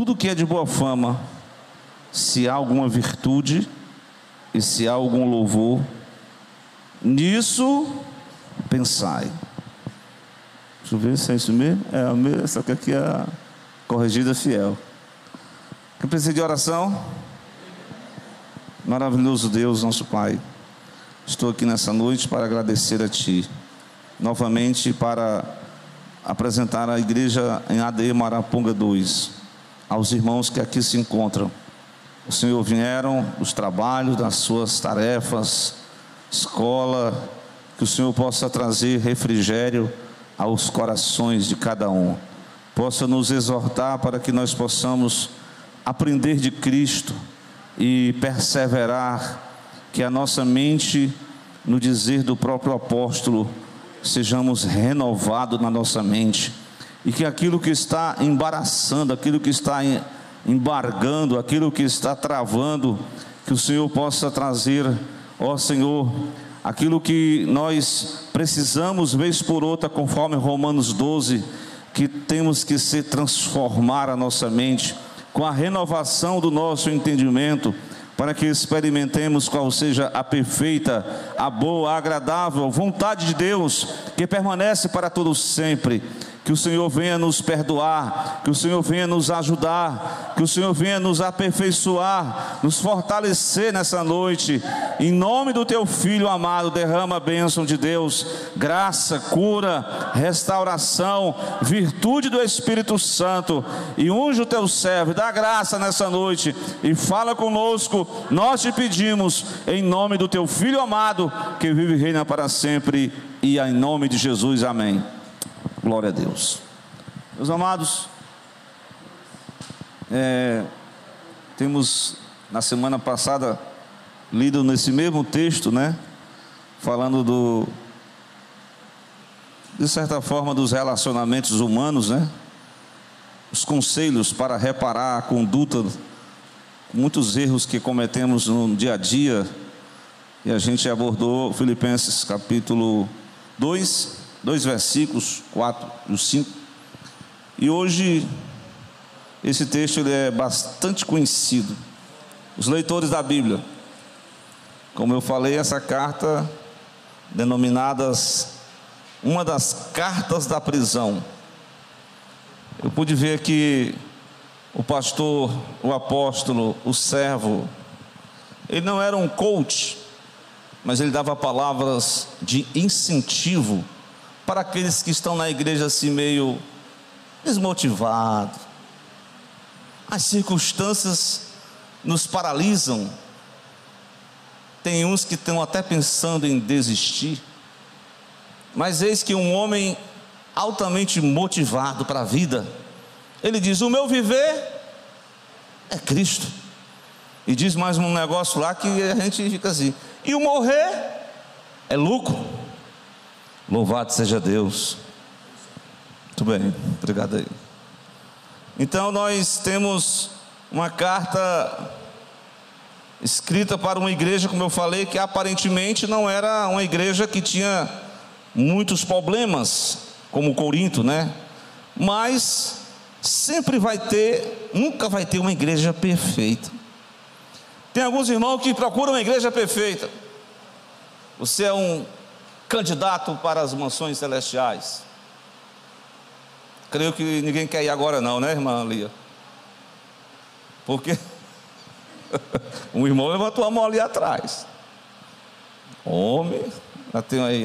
Tudo que é de boa fama, se há alguma virtude e se há algum louvor, nisso pensai. Deixa eu ver se é isso mesmo. Essa aqui é a corrigida fiel. Quem precisa de oração? Maravilhoso Deus, nosso Pai, estou aqui nessa noite para agradecer a Ti, novamente para apresentar a igreja em ADM Araponga 2, aos irmãos que aqui se encontram. O Senhor vieram dos trabalhos, das suas tarefas, escola, que o Senhor possa trazer refrigério aos corações de cada um, possa nos exortar para que nós possamos aprender de Cristo e perseverar, que a nossa mente, no dizer do próprio apóstolo, sejamos renovados na nossa mente, e que aquilo que está embaraçando, aquilo que está embargando, aquilo que está travando, que o Senhor possa trazer, ó Senhor, aquilo que nós precisamos vez por outra, conforme Romanos 12, que temos que se transformar a nossa mente, com a renovação do nosso entendimento, para que experimentemos qual seja a perfeita, a boa, a agradável vontade de Deus, que permanece para todos sempre. Que o Senhor venha nos perdoar, que o Senhor venha nos ajudar, que o Senhor venha nos aperfeiçoar, nos fortalecer nessa noite. Em nome do Teu Filho amado, derrama a bênção de Deus, graça, cura, restauração, virtude do Espírito Santo, e unge o Teu servo, dá graça nessa noite, e fala conosco, nós te pedimos, em nome do Teu Filho amado, que vive e reina para sempre, e em nome de Jesus, amém. Glória a Deus. Meus amados, temos na semana passada lido nesse mesmo texto, falando de certa forma dos relacionamentos humanos, os conselhos para reparar a conduta, muitos erros que cometemos no dia a dia, e a gente abordou Filipenses capítulo 2 versículos 4 e 5, e hoje esse texto ele é bastante conhecido. Os leitores da Bíblia, como eu falei, essa carta denominada uma das cartas da prisão. Eu pude ver que o pastor, o apóstolo, o servo, ele não era um coach, mas ele dava palavras de incentivo para aqueles que estão na igreja assim meio desmotivados. As circunstâncias nos paralisam. Tem uns que estão até pensando em desistir. Mas eis que um homem altamente motivado para a vida, ele diz: o meu viver é Cristo. E diz mais um negócio lá que a gente fica assim: e o morrer é lucro. Louvado seja Deus. Muito bem, obrigado aí. Então nós temos uma carta escrita para uma igreja, como eu falei, que aparentemente não era uma igreja que tinha muitos problemas, como Corinto, mas sempre nunca vai ter uma igreja perfeita. Tem alguns irmãos que procuram uma igreja perfeita. Você é um candidato para as mansões celestiais. Creio que ninguém quer ir agora não, irmã Lia? Porque um irmão levantou a mão ali atrás. Homem, já tem aí.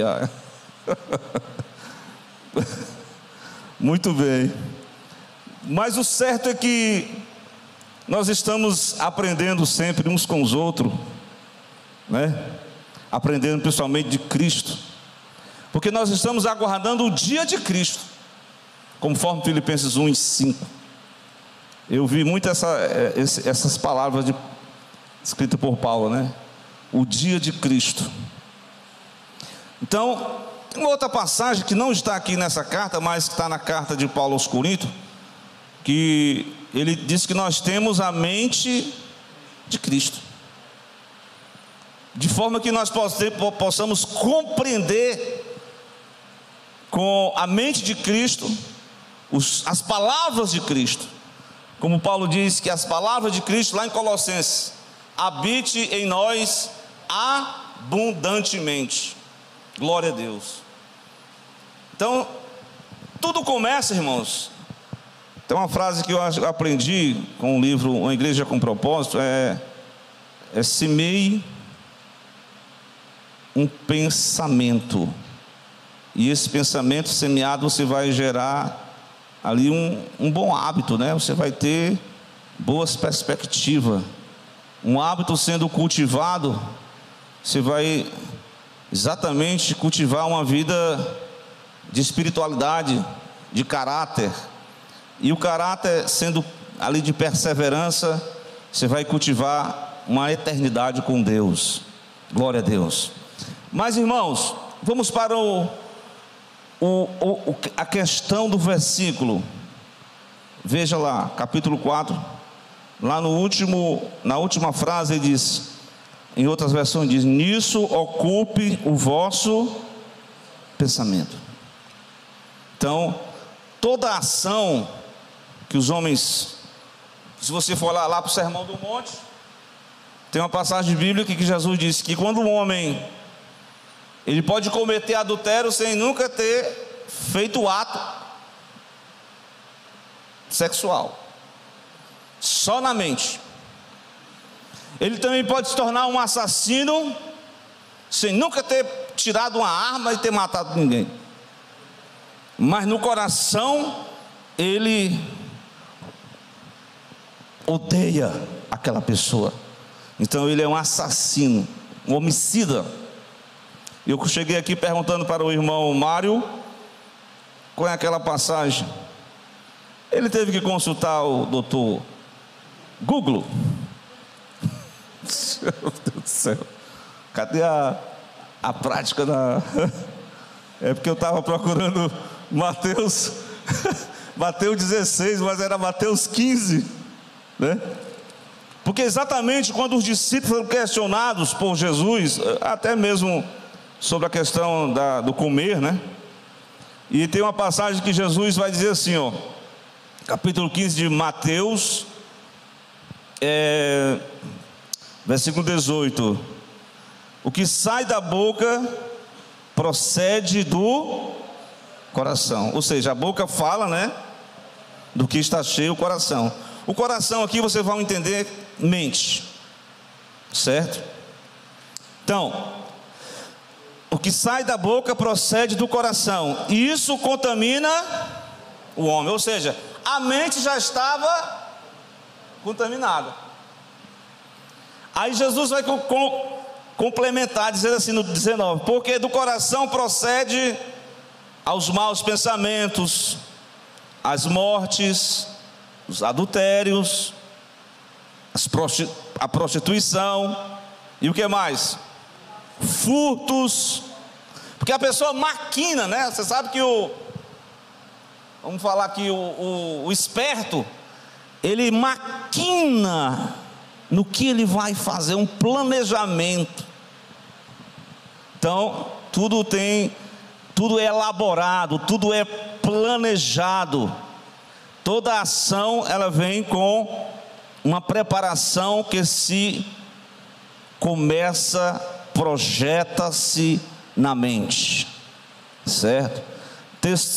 Muito bem. Mas o certo é que nós estamos aprendendo sempre uns com os outros, aprendendo principalmente de Cristo, porque nós estamos aguardando o dia de Cristo, conforme Filipenses 1 e 5. Eu vi muito essas palavras escritas por Paulo, o dia de Cristo. Então, tem uma outra passagem que não está aqui nessa carta, mas que está na carta de Paulo aos Coríntios, que ele diz que nós temos a mente de Cristo, de forma que nós possamos compreender com a mente de Cristo as palavras de Cristo, como Paulo diz, que as palavras de Cristo lá em Colossenses habite em nós abundantemente. Glória a Deus. Então, tudo começa, irmãos. Tem uma frase que eu aprendi com o livro Uma Igreja com Propósito, semeie um pensamento, e esse pensamento semeado você vai gerar ali um bom hábito, né? Você vai ter boas perspectivas. Um hábito sendo cultivado, você vai exatamente cultivar uma vida de espiritualidade, de caráter. E o caráter sendo ali de perseverança, você vai cultivar uma eternidade com Deus. Glória a Deus. Mas, irmãos, vamos para a questão do versículo. Veja lá, capítulo 4, lá na última frase ele diz, em outras versões diz: nisso ocupe o vosso pensamento. Então, toda a ação que os homens, se você for lá para o Sermão do Monte, tem uma passagem bíblica que Jesus disse que quando um homem, ele pode cometer adultério sem nunca ter feito ato sexual, só na mente. Ele também pode se tornar um assassino sem nunca ter tirado uma arma e ter matado ninguém, mas no coração ele odeia aquela pessoa. Então ele é um assassino, um homicida. Eu cheguei aqui perguntando para o irmão Mário qual é aquela passagem. Ele teve que consultar o doutor Google. Meu Deus do céu, cadê a prática da... É porque eu estava procurando Mateus 16, mas era Mateus 15, né? Porque exatamente quando os discípulos foram questionados por Jesus, até mesmo sobre a questão do comer, né? E tem uma passagem que Jesus vai dizer assim, ó, capítulo 15 de Mateus, versículo 18: o que sai da boca procede do coração. Ou seja, a boca fala, né, do que está cheio o coração. O coração aqui você vai entender mente, certo? Então, o que sai da boca procede do coração, e isso contamina o homem. Ou seja, a mente já estava contaminada. Aí Jesus vai complementar, dizendo assim no 19: porque do coração procede aos maus pensamentos, as mortes, os adultérios, a prostituição, e o que mais? Furtos. Porque a pessoa maquina, né? Você sabe que vamos falar que o esperto, ele maquina no que ele vai fazer, um planejamento. Então, tudo é elaborado, tudo é planejado. Toda ação, ela vem com uma preparação que se começa, projeta-se na mente, certo?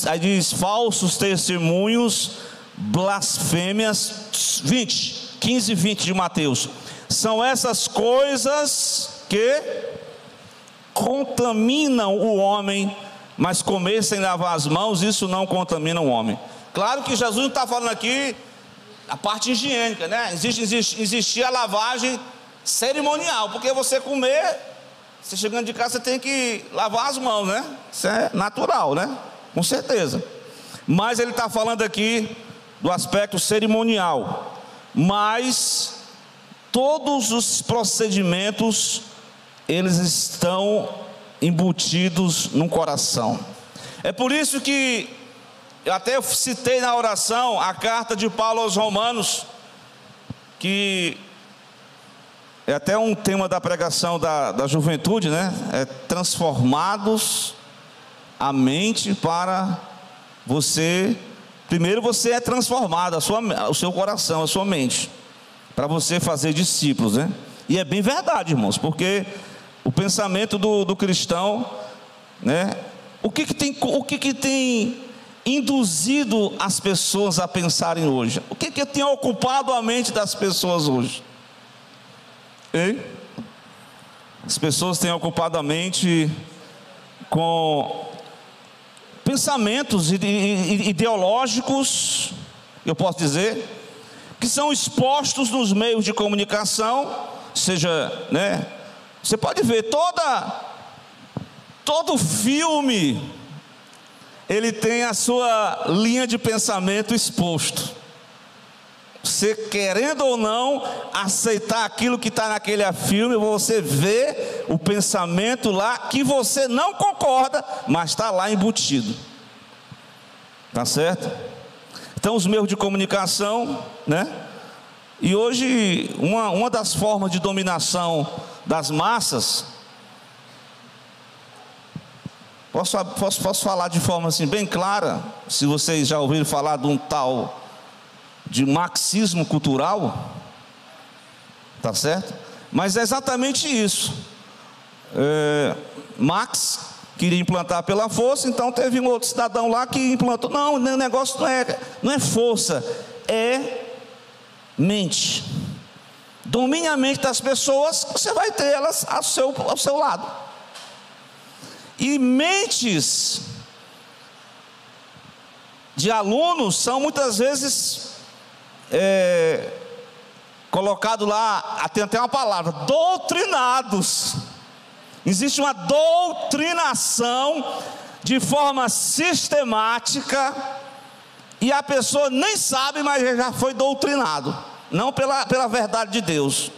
Aí diz: falsos testemunhos, blasfêmias. 15 e 20 de Mateus. São essas coisas que contaminam o homem, mas comer sem lavar as mãos, isso não contamina o homem. Claro que Jesus não está falando aqui a parte higiênica, né? Existia a lavagem cerimonial, porque você comer, você chegando de casa, você tem que lavar as mãos, né? Isso é natural, né? Com certeza. Mas ele está falando aqui do aspecto cerimonial. Mas todos os procedimentos, eles estão embutidos no coração. É por isso que eu até citei na oração a carta de Paulo aos Romanos, que é até um tema da pregação da juventude, né? É transformados a mente para você Primeiro você é transformado, o seu coração, a sua mente, para você fazer discípulos, né? E é bem verdade, irmãos, porque o pensamento do cristão, né? O que tem induzido as pessoas a pensarem hoje? O que tem ocupado a mente das pessoas hoje? Hein? As pessoas têm ocupado a mente com pensamentos ideológicos, eu posso dizer, que são expostos nos meios de comunicação, seja, né? Você pode ver todo filme, ele tem a sua linha de pensamento exposto. Você querendo ou não aceitar aquilo que está naquele filme, você vê o pensamento lá que você não concorda, mas está lá embutido. Tá certo? Então os meios de comunicação, né? E hoje uma das formas de dominação das massas, posso falar de forma assim bem clara, se vocês já ouviram falar de um tal de marxismo cultural, tá certo? Mas é exatamente isso. Marx queria implantar pela força, então teve um outro cidadão lá que implantou. Não, o negócio não é força, é mente. Domine a mente das pessoas, você vai ter elas ao seu lado. E mentes de alunos são muitas vezes colocado lá, tem até uma palavra, doutrinados. Existe uma doutrinação de forma sistemática, e a pessoa nem sabe, mas já foi doutrinado, não pela verdade de Deus,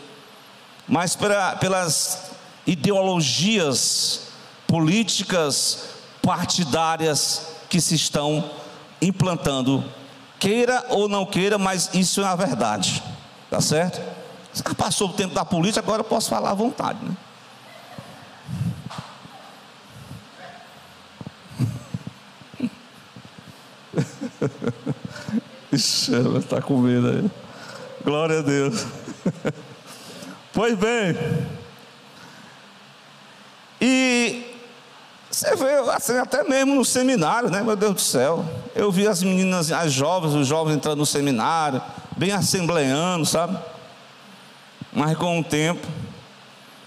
mas pelas ideologias políticas partidárias que se estão implantando, queira ou não queira, mas isso é a verdade, tá certo? Passou o tempo da política, agora eu posso falar à vontade, né? Ixi, ela está com medo aí. Glória a Deus. Pois bem, e você vê assim, até mesmo no seminário, né? Meu Deus do céu, eu vi as meninas, os jovens entrando no seminário, bem assembleando, sabe? Mas com o tempo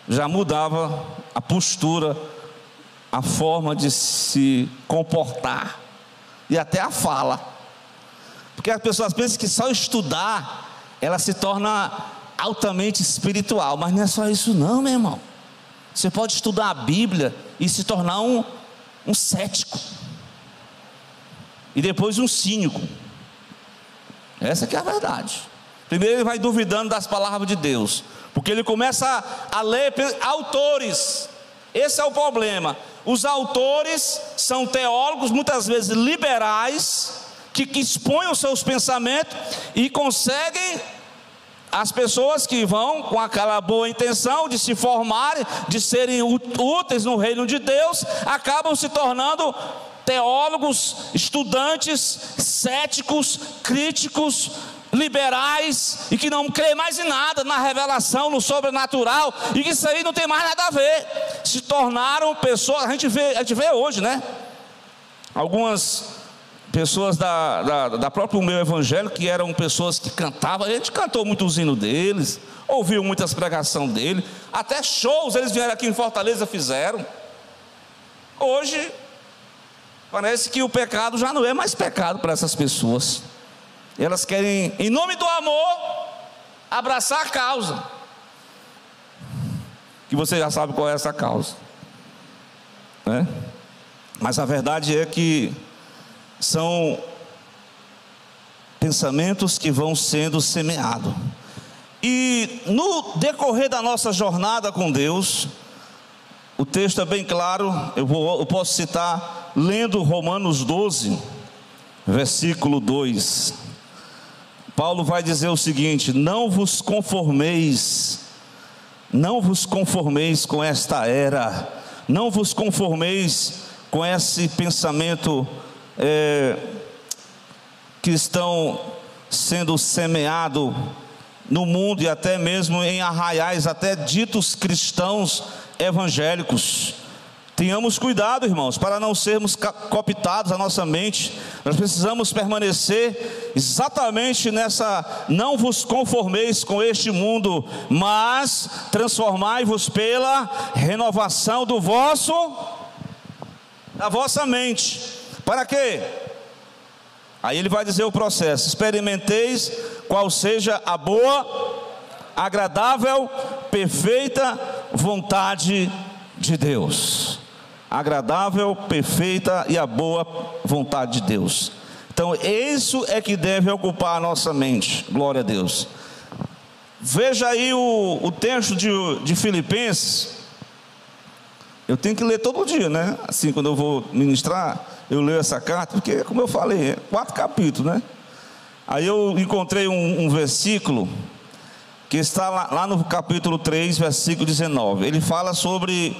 já mudava a postura, a forma de se comportar e até a fala. Porque as pessoas pensam que só estudar ela se torna altamente espiritual, mas não é só isso não, meu irmão. Você pode estudar a Bíblia e se tornar um cético, e depois um cínico. Essa que é a verdade. Primeiro ele vai duvidando das palavras de Deus, porque ele começa a ler autores. Esse é o problema. Os autores são teólogos, muitas vezes liberais, que expõem os seus pensamentos e conseguem as pessoas que vão com aquela boa intenção de se formarem, de serem úteis no reino de Deus, acabam se tornando teólogos, estudantes, céticos, críticos, liberais, e que não creem mais em nada, na revelação, no sobrenatural, e que isso aí não tem mais nada a ver. Se tornaram pessoas, a gente vê hoje, né? Algumas pessoas da próprio meio evangélico, que eram pessoas que cantavam, a gente cantou muito os hinos deles, ouviu muitas pregações dele, até shows eles vieram aqui em Fortaleza, fizeram. Hoje parece que o pecado já não é mais pecado para essas pessoas. Elas querem, em nome do amor, abraçar a causa, que você já sabe qual é essa causa, né? Mas a verdade é que são pensamentos que vão sendo semeados, e no decorrer da nossa jornada com Deus, o texto é bem claro. Eu posso citar lendo Romanos 12, versículo 2. Paulo vai dizer o seguinte: não vos conformeis com esta era, não vos conformeis com esse pensamento que estão sendo semeados no mundo e até mesmo em arraiais, até ditos cristãos evangélicos. Tenhamos cuidado, irmãos, para não sermos cooptados a nossa mente. Nós precisamos permanecer exatamente nessa: não vos conformeis com este mundo, mas transformai-vos pela renovação da vossa mente. Para quê? Aí ele vai dizer o processo: experimenteis qual seja a boa, agradável, perfeita vontade de Deus. Agradável, perfeita e a boa vontade de Deus. Então isso é que deve ocupar a nossa mente. Glória a Deus. Veja aí o texto de Filipenses. Eu tenho que ler todo dia, né? Assim, quando eu vou ministrar, eu leio essa carta, porque, como eu falei, é 4 capítulos, né? Aí eu encontrei um versículo que está lá no capítulo 3, versículo 19. Ele fala sobre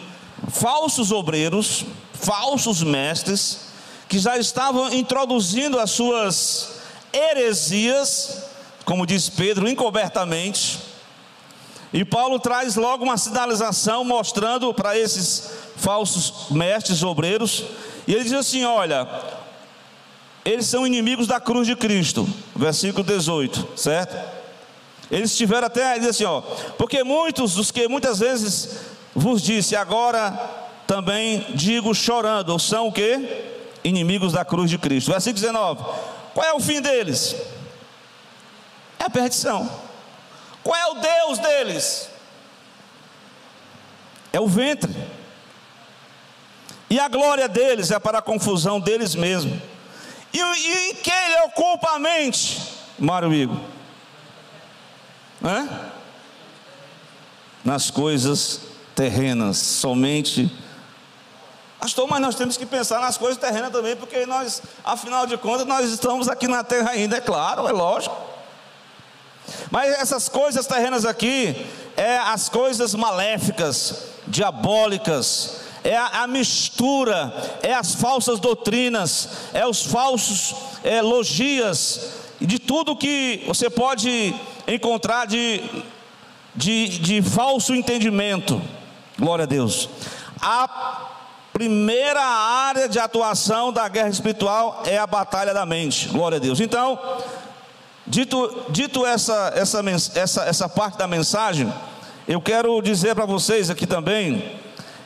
falsos obreiros, falsos mestres, que já estavam introduzindo as suas heresias, como diz Pedro, encobertamente. E Paulo traz logo uma sinalização mostrando para esses falsos mestres obreiros, e ele diz assim: olha, eles são inimigos da cruz de Cristo, versículo 18, certo? Eles tiveram até, ele diz assim, porque muitos dos que muitas vezes vos disse, agora também digo chorando, são o quê? Inimigos da cruz de Cristo. Versículo 19, qual é o fim deles? É a perdição. Qual é o Deus deles? É o ventre. E a glória deles é para a confusão deles mesmos. E em que ele ocupa a mente, Mário Igor? Nas coisas terrenas, somente. Pastor, mas nós temos que pensar nas coisas terrenas também, porque nós, afinal de contas, nós estamos aqui na terra ainda, é claro, é lógico. Mas essas coisas terrenas aqui, é as coisas maléficas, diabólicas, é a mistura, é as falsas doutrinas, é os falsos logias, de tudo que você pode encontrar de falso entendimento. Glória a Deus. A primeira área de atuação da guerra espiritual é a batalha da mente. Glória a Deus. Então, dito essa parte da mensagem, eu quero dizer para vocês aqui também,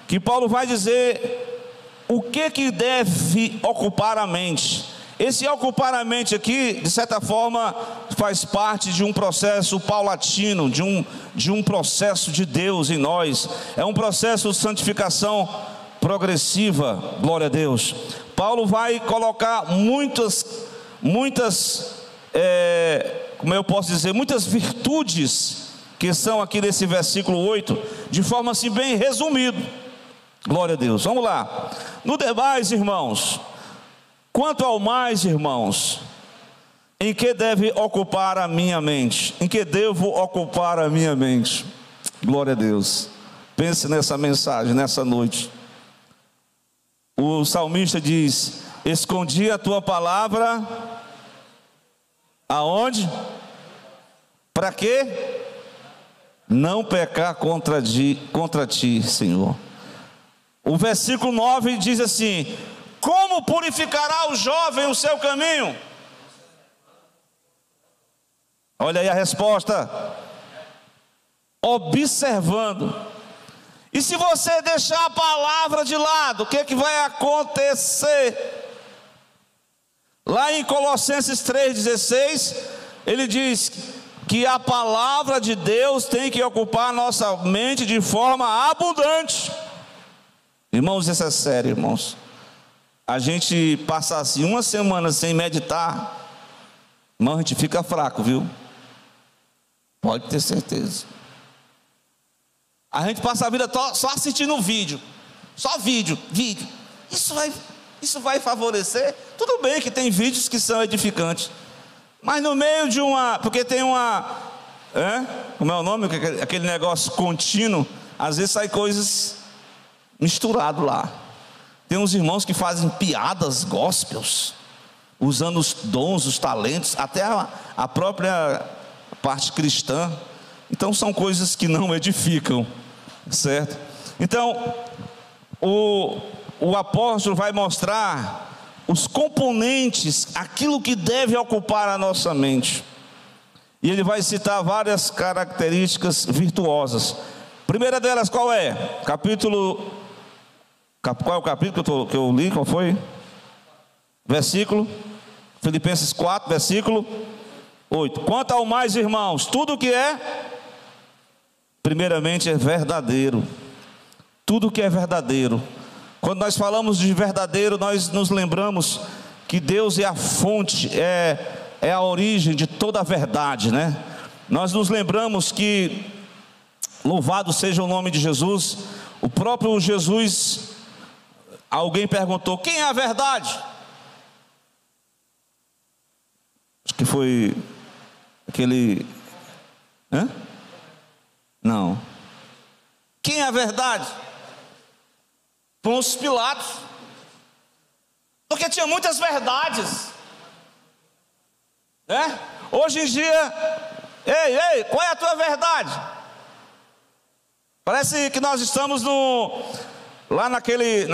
que Paulo vai dizer o que deve ocupar a mente. Esse ocupar a mente aqui, de certa forma, faz parte de um processo paulatino, de um processo de Deus em nós. É um processo de santificação progressiva, glória a Deus. Paulo vai colocar muitas, como eu posso dizer, muitas virtudes que são aqui nesse versículo 8, de forma assim bem resumido. Glória a Deus. Vamos lá. No demais, irmãos, quanto ao mais, irmãos, em que deve ocupar a minha mente? Em que devo ocupar a minha mente? Glória a Deus. Pense nessa mensagem, nessa noite. O salmista diz: escondi a tua palavra aonde? Para quê? Não pecar contra ti, Senhor. O versículo 9 diz assim: como purificará o jovem o seu caminho? Olha aí a resposta: observando. E se você deixar a palavra de lado, o que vai acontecer? Lá em Colossenses 3,16, ele diz que a palavra de Deus tem que ocupar a nossa mente de forma abundante. Irmãos, isso é sério, irmãos. A gente passa assim uma semana sem meditar, irmão, a gente fica fraco, viu? Pode ter certeza. A gente passa a vida só assistindo vídeo. Só vídeo. Isso vai favorecer? Tudo bem que tem vídeos que são edificantes, mas no meio de porque tem como é o nome? Aquele negócio contínuo. Às vezes sai coisas misturadas lá. Tem uns irmãos que fazem piadas gospels. usando os dons, os talentos, até a própria parte cristã. Então são coisas que não edificam, certo? Então o apóstolo vai mostrar os componentes, aquilo que deve ocupar a nossa mente. E ele vai citar várias características virtuosas. Primeira delas, qual é? Qual é o capítulo que eu li? Qual foi? Versículo Filipenses 4, versículo 8. Quanto ao mais, irmãos, tudo que é, primeiramente, é verdadeiro. Tudo que é verdadeiro. Quando nós falamos de verdadeiro, nós nos lembramos que Deus é a fonte, é a origem de toda a verdade, né? Nós nos lembramos que, louvado seja o nome de Jesus, o próprio Jesus, alguém perguntou: quem é a verdade? Acho que foi aquele... Não. Quem é a verdade? Pôncio Pilatos. Porque tinha muitas verdades, né? Hoje em dia, ei, qual é a tua verdade? Parece que nós estamos lá naquele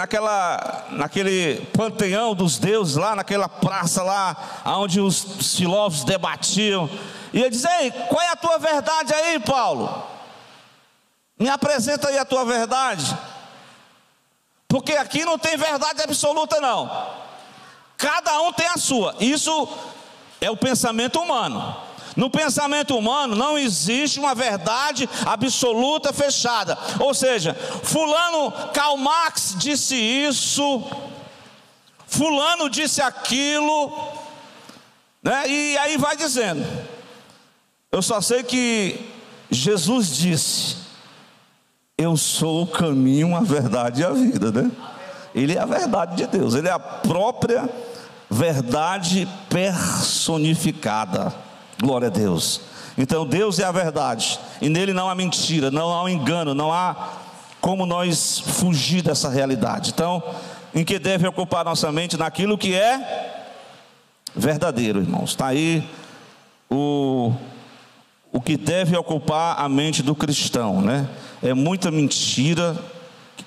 panteão dos deuses, lá naquela praça lá, onde os filósofos debatiam. E ele diz: ei, qual é a tua verdade aí, Paulo? Me apresenta aí a tua verdade. Porque aqui não tem verdade absoluta, não. Cada um tem a sua. Isso é o pensamento humano. No pensamento humano não existe uma verdade absoluta fechada. Ou seja, fulano, Karl Marx disse isso, fulano disse aquilo, né? E aí vai dizendo. Eu só sei que Jesus disse: eu sou o caminho, a verdade e a vida, né? Ele é a verdade de Deus. Ele é a própria verdade personificada. Glória a Deus. Então Deus é a verdade, e nele não há mentira, não há um engano, não há como nós fugir dessa realidade. Então, em que deve ocupar nossa mente? Naquilo que é verdadeiro, irmãos. Está aí o que deve ocupar a mente do cristão, né? É muita mentira,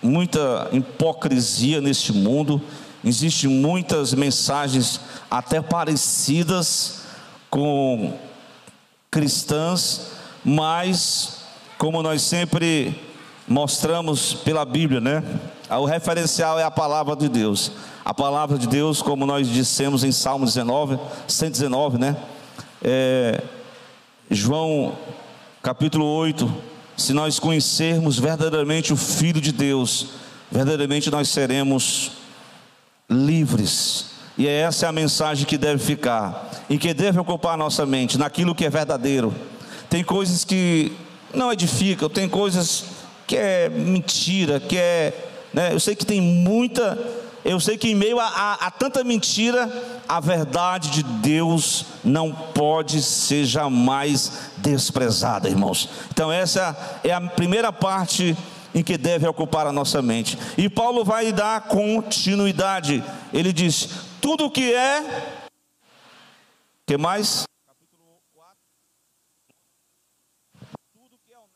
muita hipocrisia neste mundo. Existem muitas mensagens até parecidas com cristãs, mas como nós sempre mostramos pela Bíblia, né? O referencial é a palavra de Deus. A palavra de Deus, como nós dissemos em Salmo 119, né? João capítulo 8, se nós conhecermos verdadeiramente o Filho de Deus, verdadeiramente nós seremos livres. E essa é a mensagem que deve ficar, e que deve ocupar a nossa mente, naquilo que é verdadeiro. Tem coisas que não edificam, tem coisas que é mentira, que é, né? Eu sei que tem muita, eu sei que em meio a tanta mentira, a verdade de Deus não pode ser jamais desprezada, irmãos. Então essa é a primeira parte em que deve ocupar a nossa mente. E Paulo vai dar continuidade. Ele diz: tudo que é... que mais? Capítulo 4. Tudo que é honesto.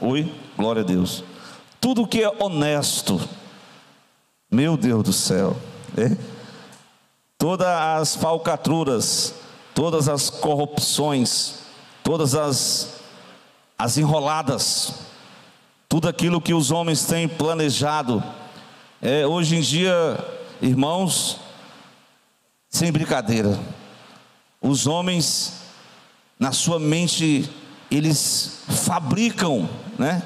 Oi? Glória a Deus. Tudo que é honesto. Meu Deus do céu. Todas as falcatruas, todas as corrupções, todas as enroladas, tudo aquilo que os homens têm planejado. Hoje em dia, irmãos, sem brincadeira, os homens, na sua mente, eles fabricam, né?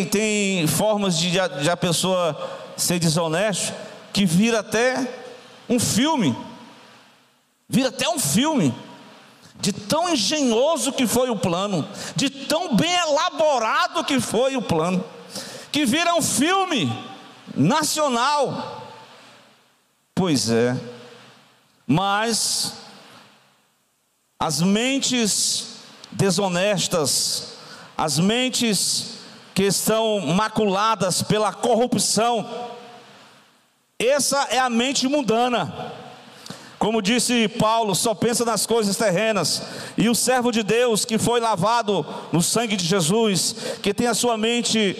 Tem formas de a pessoa ser desonesta, que vira até um filme. Vira até um filme, de tão engenhoso que foi o plano, de tão bem elaborado que foi o plano, que vira um filme nacional. Pois é, mas as mentes desonestas, as mentes que estão maculadas pela corrupção. Essa é a mente mundana. Como disse Paulo, só pensa nas coisas terrenas. E o servo de Deus, que foi lavado no sangue de Jesus, que tem a sua mente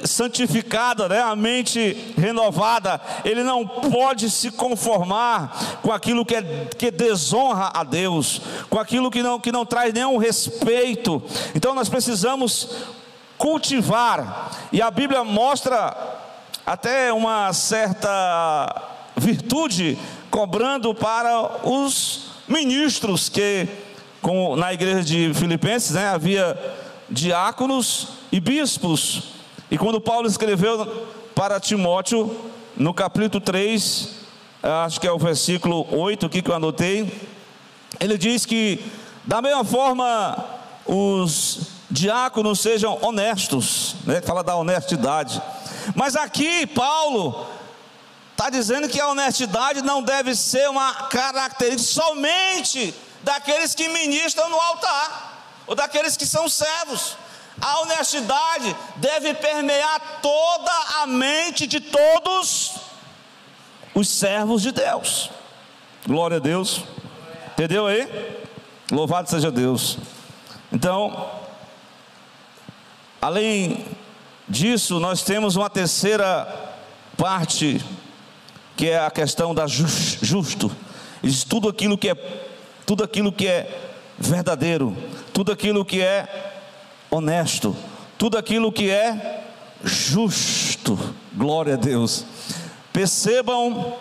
santificada, né? A mente renovada, ele não pode se conformar com aquilo que desonra a Deus, com aquilo que não traz nenhum respeito. Então nós precisamos cultivar, e a Bíblia mostra até uma certa virtude cobrando para os ministros, que como na igreja de Filipenses, né, havia diáconos e bispos. E quando Paulo escreveu para Timóteo, no capítulo 3, acho que é o versículo 8 aqui que eu anotei, ele diz que da mesma forma os diáconos sejam honestos, né? Fala da honestidade. Mas aqui Paulo está dizendo que a honestidade não deve ser uma característica somente daqueles que ministram no altar, ou daqueles que são servos. A honestidade deve permear toda a mente de todos os servos de Deus. Glória a Deus. Entendeu aí? Louvado seja Deus. Então, além disso, nós temos uma terceira parte, que é a questão da justo. Diz tudo aquilo que é verdadeiro, tudo aquilo que é honesto, tudo aquilo que é justo. Glória a Deus. Percebam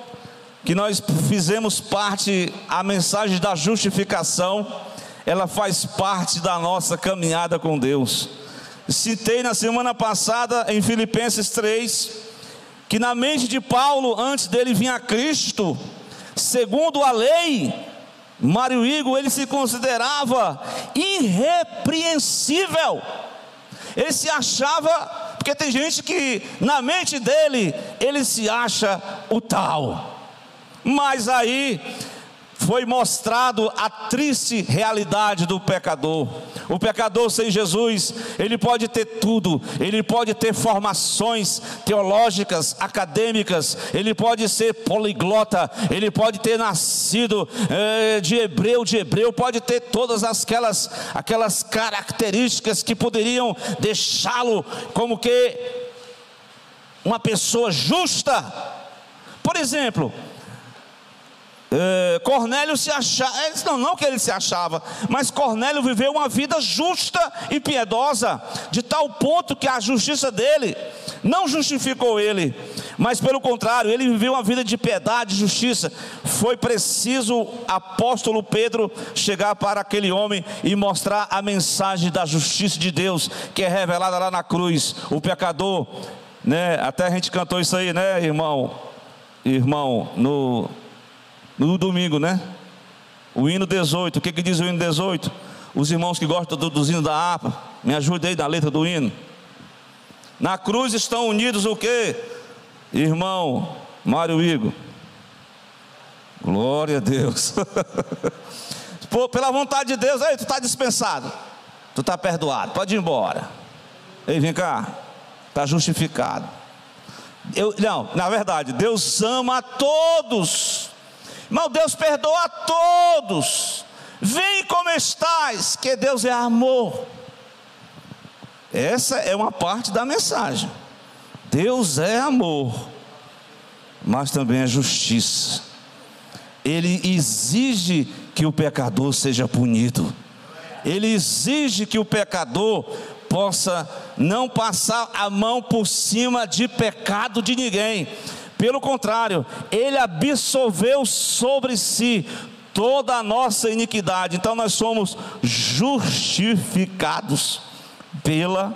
que nós fizemos parte, a mensagem da justificação, ela faz parte da nossa caminhada com Deus. Citei na semana passada em Filipenses 3, que na mente de Paulo, antes dele vir a Cristo, segundo a lei, Mário Igor, ele se considerava irrepreensível. Ele se achava, porque tem gente que na mente dele, ele se acha o tal. Mas aí foi mostrado a triste realidade do pecador. O pecador sem Jesus, ele pode ter tudo, ele pode ter formações teológicas, acadêmicas, ele pode ser poliglota, ele pode ter nascido de hebreu, pode ter todas aquelas características que poderiam deixá-lo como que uma pessoa justa. Por exemplo, Cornélio se achava, não que ele se achava, mas Cornélio viveu uma vida justa e piedosa, de tal ponto que a justiça dele não justificou ele, mas pelo contrário, ele viveu uma vida de piedade e justiça. Foi preciso o apóstolo Pedro chegar para aquele homem e mostrar a mensagem da justiça de Deus, que é revelada lá na cruz. O pecador, né? Até a gente cantou isso aí, né, irmão, no domingo, né? O hino 18, o que diz o hino 18? Os irmãos que gostam dos hinos da harpa, me ajudem aí na letra do hino. Na cruz estão unidos o que? Irmão Mário Igor. Glória a Deus. Pô, pela vontade de Deus, aí tu está dispensado, tu está perdoado, pode ir embora. Ei, vem cá, está justificado. Não, na verdade, Deus ama a todos. Mas Deus perdoa a todos. Vem como estás, que Deus é amor. Essa é uma parte da mensagem. Deus é amor, mas também é justiça. Ele exige que o pecador seja punido. Ele exige que o pecador possa não passar a mão por cima de pecado de ninguém. Pelo contrário, ele absolveu sobre si toda a nossa iniquidade. Então nós somos justificados pela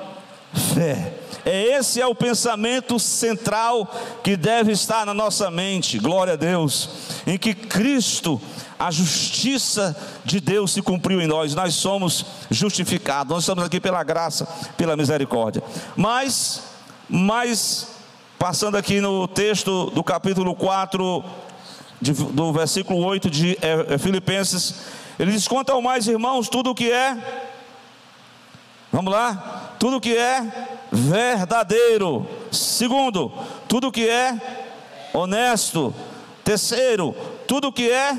fé. Esse é o pensamento central que deve estar na nossa mente. Glória a Deus. Em que Cristo, a justiça de Deus se cumpriu em nós. Nós somos justificados. Nós estamos aqui pela graça, pela misericórdia. Mas passando aqui no texto do capítulo 4, do versículo 8 de Filipenses, ele diz: quanto ao mais, irmãos, tudo o que é Vamos lá? Tudo que é verdadeiro. Segundo, tudo que é honesto. Terceiro, tudo que é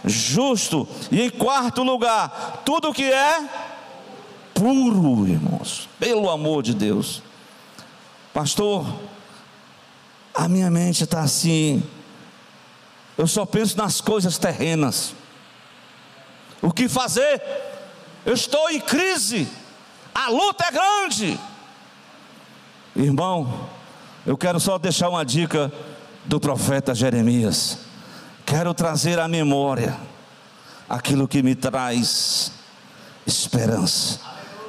justo. E em quarto lugar, tudo que é puro, irmãos. Pelo amor de Deus. Pastor, a minha mente está assim, eu só penso nas coisas terrenas. O que fazer? Eu estou em crise, a luta é grande. Irmão, eu quero só deixar uma dica do profeta Jeremias. Quero trazer à memória aquilo que me traz esperança.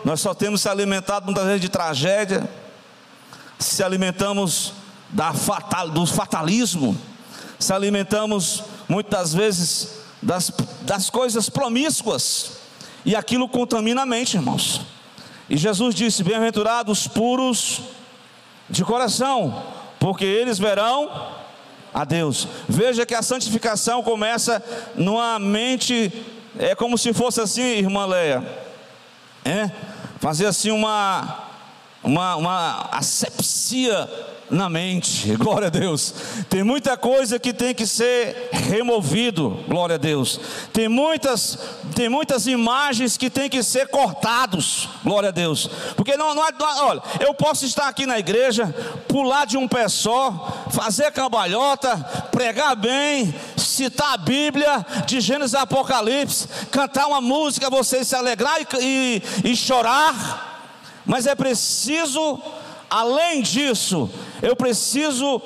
Nós só temos se alimentado muitas vezes de tragédia, se alimentamos do fatalismo, se alimentamos muitas vezes das coisas promíscuas, e aquilo contamina a mente, irmãos. E Jesus disse: bem-aventurados os puros de coração, porque eles verão a Deus. Veja que a santificação começa numa mente, é como se fosse assim, irmã Leia, fazer assim uma asepsia na mente. Glória a Deus. Tem muita coisa que tem que ser removido. Glória a Deus. Tem muitas imagens que tem que ser cortados. Glória a Deus. Porque olha, eu posso estar aqui na igreja, pular de um pé só, fazer cambalhota, pregar bem, citar a Bíblia de Gênesis a Apocalipse, cantar uma música, vocês se alegrar e chorar. Mas é preciso, além disso, eu preciso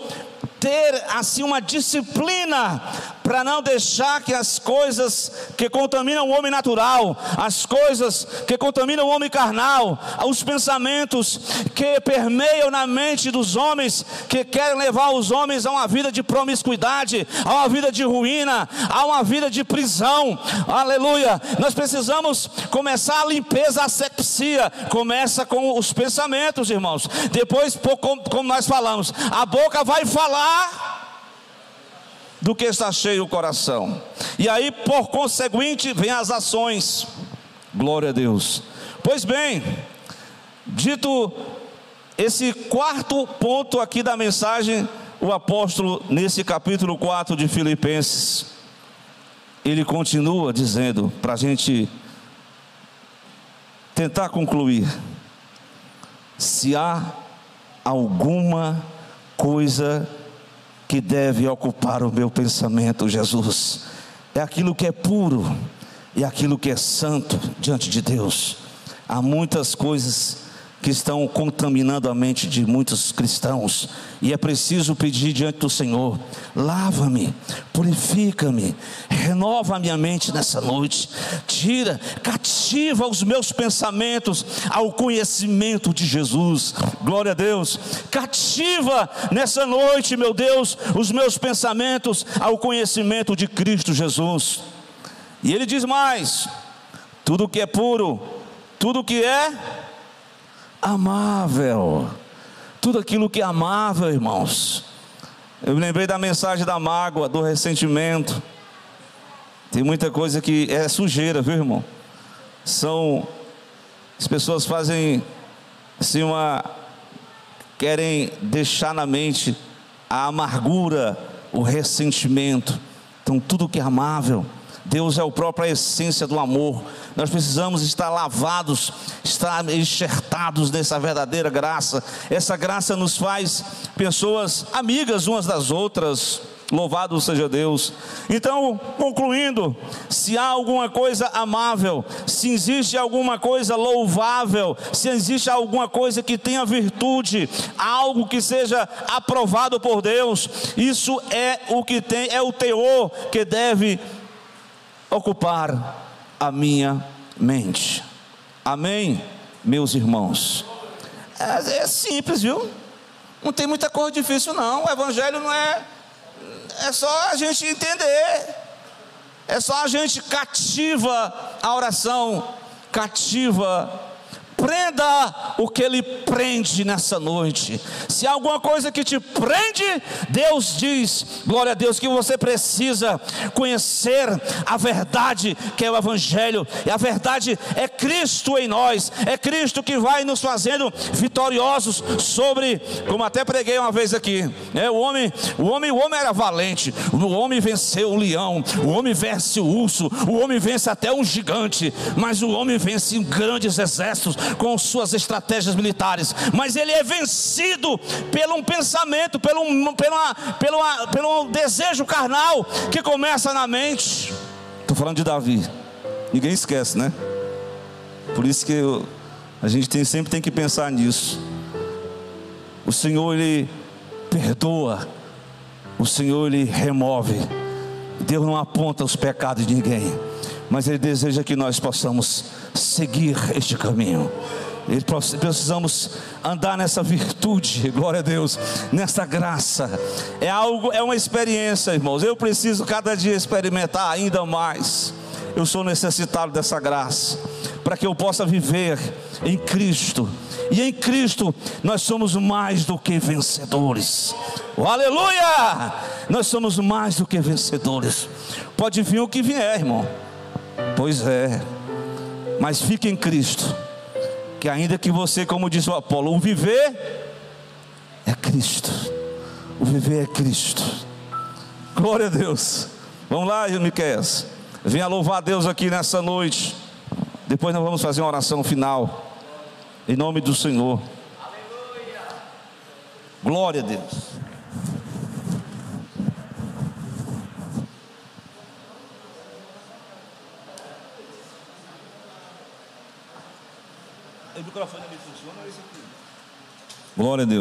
ter assim uma disciplina para não deixar que as coisas que contaminam o homem natural, as coisas que contaminam o homem carnal, os pensamentos que permeiam na mente dos homens, que querem levar os homens a uma vida de promiscuidade, a uma vida de ruína, a uma vida de prisão. Aleluia. Nós precisamos começar a limpeza, a asepsia. Começa com os pensamentos, irmãos. Depois, como nós falamos, a boca vai falar do que está cheio o coração, e aí por conseguinte vem as ações. Glória a Deus. Pois bem, dito esse quarto ponto aqui da mensagem, o apóstolo nesse capítulo 4 de Filipenses, ele continua dizendo, para a gente tentar concluir: se há alguma coisa que deve ocupar o meu pensamento, Jesus, é aquilo que é puro, e aquilo que é santo diante de Deus. Há muitas coisas que estão contaminando a mente de muitos cristãos, e é preciso pedir diante do Senhor: lava-me, purifica-me, renova a minha mente nessa noite, cativa os meus pensamentos ao conhecimento de Jesus. Glória a Deus. Cativa nessa noite, meu Deus, os meus pensamentos ao conhecimento de Cristo Jesus. E ele diz mais: tudo que é puro, tudo que é amável, tudo aquilo que é amável, irmãos. Eu me lembrei da mensagem da mágoa, do ressentimento. Tem muita coisa que é sujeira, viu, irmão? As pessoas fazem assim querem deixar na mente a amargura, o ressentimento. Então tudo que é amável, Deus é a própria essência do amor. Nós precisamos estar lavados, estar enxertados nessa verdadeira graça. Essa graça nos faz pessoas amigas umas das outras. Louvado seja Deus. Então, concluindo, se há alguma coisa amável, se existe alguma coisa louvável, se existe alguma coisa que tenha virtude, algo que seja aprovado por Deus, isso é o que tem, é o teor que deve ocupar a minha mente. Amém, meus irmãos? É simples, viu? Não tem muita coisa difícil não. O evangelho não é só a gente entender, é só a gente cativa a oração, cativa, repreenda o que lhe prende nessa noite. Se há alguma coisa que te prende, Deus diz, glória a Deus, que você precisa conhecer a verdade, que é o Evangelho. E a verdade é Cristo em nós, é Cristo que vai nos fazendo vitoriosos sobre, como até preguei uma vez aqui, né? O homem era valente, o homem venceu o leão, o homem vence o urso, o homem vence até um gigante, mas o homem vence grandes exércitos com suas estratégias militares. Mas ele é vencido pelo um pensamento, pelo desejo carnal que começa na mente. Estou falando de Davi, ninguém esquece, né? Por isso que a gente sempre tem que pensar nisso. O Senhor, Ele perdoa, o Senhor, Ele remove. Deus não aponta os pecados de ninguém, mas Ele deseja que nós possamos seguir este caminho. Precisamos andar nessa virtude, glória a Deus, nessa graça. É uma experiência, irmãos. Eu preciso cada dia experimentar ainda mais. Eu sou necessitado dessa graça, para que eu possa viver em Cristo. E em Cristo nós somos mais do que vencedores. Oh, aleluia! Nós somos mais do que vencedores. Pode vir o que vier, irmão. Pois é. Mas fique em Cristo, que ainda que você, como diz o Apolo, o viver é Cristo. O viver é Cristo. Glória a Deus. Vamos lá, Miqueias. Venha louvar a Deus aqui nessa noite. Depois nós vamos fazer uma oração final. Em nome do Senhor. Aleluia. Glória a Deus. O microfone me funciona, é isso aqui. Glória a Deus.